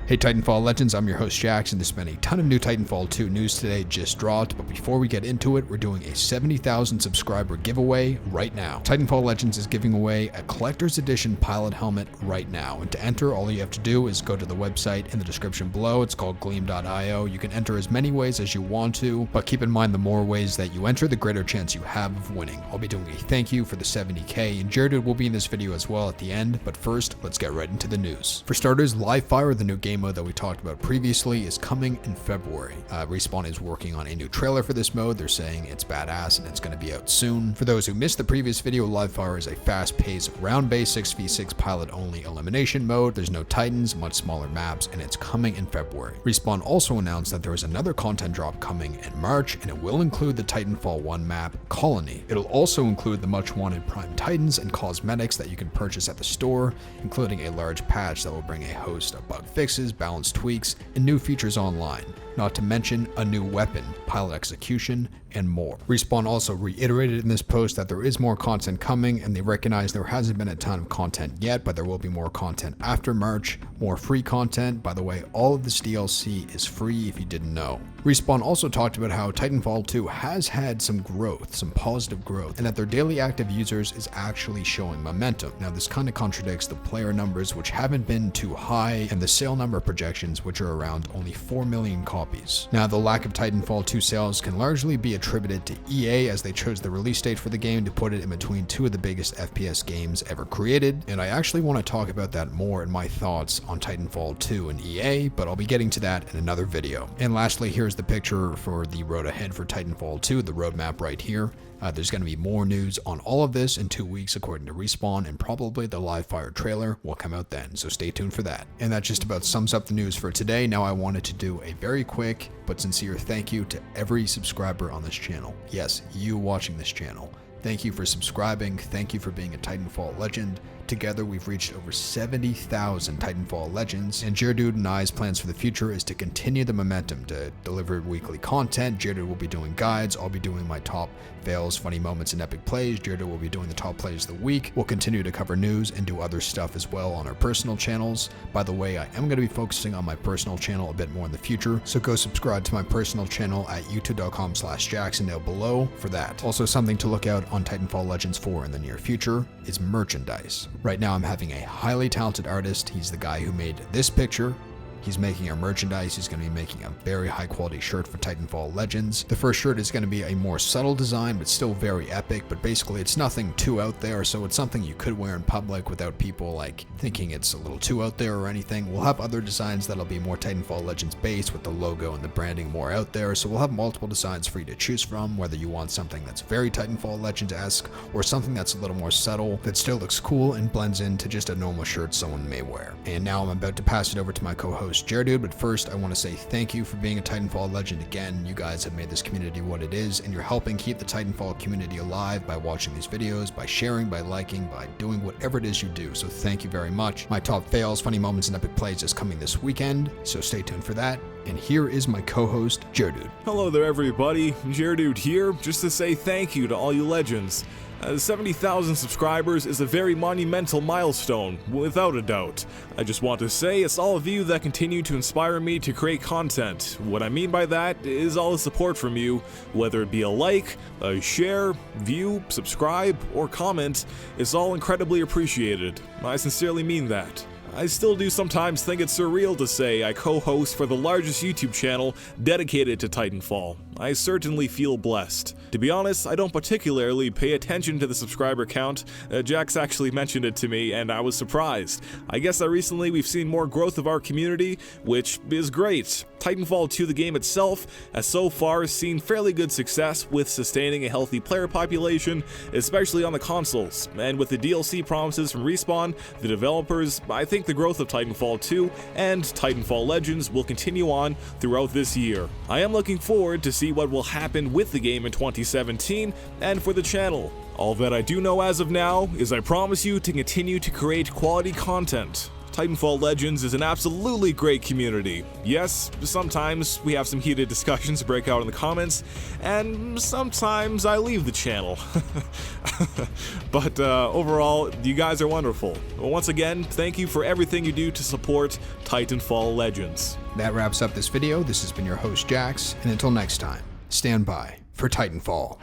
Hey Titanfall Legends, I'm your host Jackson. There's been a ton of new Titanfall 2 news today just dropped, but before we get into it, we're doing a 70,000 subscriber giveaway right now. Titanfall Legends is giving away a collector's edition pilot helmet right now, and to enter, all you have to do is go to the website in the description below. It's called gleam.io. You can enter as many ways as you want to, but keep in mind the more ways that you enter, the greater chance you have of winning. I'll be doing a thank you for the 70k, and Jared will be in this video as well at the end, but first, let's get right into the news. For starters, Live Fire, the new game mode that we talked about previously, is coming in February. Respawn is working on a new trailer for this mode. They're saying it's badass and it's going to be out soon. For those who missed the previous video, Live Fire is a fast-paced, round-based 6v6 pilot-only elimination mode. There's no titans, much smaller maps, and it's coming in February. Respawn also announced that there is another content drop coming in March, and it will include the Titanfall 1 map, Colony. It'll also include the much-wanted Prime Titans and cosmetics that you can purchase at the store, including a large patch that will bring a host of bug fixes, balance tweaks, and new features online, not to mention a new weapon, pilot execution, and more. Respawn also reiterated in this post that there is more content coming, and they recognize there hasn't been a ton of content yet, but there will be more content after March, more free content. By the way, all of this DLC is free if you didn't know. Respawn also talked about how Titanfall 2 has had some growth, some positive growth, and that their daily active users is actually showing momentum. Now this kind of contradicts the player numbers, which haven't been too high, and the sale number projections, which are around only 4 million copies. Now the lack of Titanfall 2 sales can largely be attributed to EA, as they chose the release date for the game to put it in between two of the biggest FPS games ever created, and I actually want to talk about that more in my thoughts on Titanfall 2 and EA, but I'll be getting to that in another video. And lastly, here's the picture for the road ahead for Titanfall 2, the roadmap right here. There's going to be more news on all of this in 2 weeks according to Respawn, and probably the Live Fire trailer will come out then, so stay tuned for that. And that just about sums up the news for today. Now I wanted to do a very quick but sincere thank you to every subscriber on this channel. Yes, you watching this channel. Thank you for subscribing. Thank you for being a Titanfall legend. Together, we've reached over 70,000 Titanfall legends, and Jared and I's plans for the future is to continue the momentum to deliver weekly content. Jared will be doing guides. I'll be doing my top fails, funny moments, and epic plays. Jared will be doing the top plays of the week. We'll continue to cover news and do other stuff as well on our personal channels. By the way, I am going to be focusing on my personal channel a bit more in the future, so go subscribe to my personal channel at youtube.com/Jackson down below for that. Also, something to look out on Titanfall Legends 4 in the near future is merchandise. Right now I'm having a highly talented artist. He's the guy who made this picture. He's making our merchandise. He's going to be making a very high quality shirt for Titanfall Legends. The first shirt is going to be a more subtle design, but still very epic, but basically it's nothing too out there, so it's something you could wear in public without people like thinking it's a little too out there or anything. We'll have other designs that'll be more Titanfall Legends based, with the logo and the branding more out there, so we'll have multiple designs for you to choose from, whether you want something that's very Titanfall Legends-esque or something that's a little more subtle that still looks cool and blends into just a normal shirt someone may wear. And now I'm about to pass it over to my co-host Jared, but first I want to say thank you for being a Titanfall legend again. You guys have made this community what it is, and you're helping keep the Titanfall community alive by watching these videos, by sharing, by liking, by doing whatever it is you do, so thank you very much. My top fails, funny moments, and epic plays is coming this weekend, so stay tuned for that. And here is my co-host, Jared. Hello there everybody, Jared here, just to say thank you to all you legends. 70,000 subscribers is a very monumental milestone, without a doubt. I just want to say it's all of you that continue to inspire me to create content. What I mean by that is all the support from you, whether it be a like, a share, view, subscribe, or comment, is all incredibly appreciated. I sincerely mean that. I still do sometimes think it's surreal to say I co-host for the largest YouTube channel dedicated to Titanfall. I certainly feel blessed. To be honest, I don't particularly pay attention to the subscriber count. Jax actually mentioned it to me and I was surprised. I guess that recently we've seen more growth of our community, which is great. Titanfall 2, the game itself, has so far seen fairly good success with sustaining a healthy player population, especially on the consoles, and with the DLC promises from Respawn, the developers, I think the growth of Titanfall 2 and Titanfall Legends will continue on throughout this year. I am looking forward to see what will happen with the game in 2017 and for the channel. All that I do know as of now is I promise you to continue to create quality content. Titanfall Legends is an absolutely great community. Yes, sometimes we have some heated discussions break out in the comments, and sometimes I leave the channel. But overall, you guys are wonderful. Once again, thank you for everything you do to support Titanfall Legends. That wraps up this video. This has been your host, Jax, and until next time, stand by for Titanfall.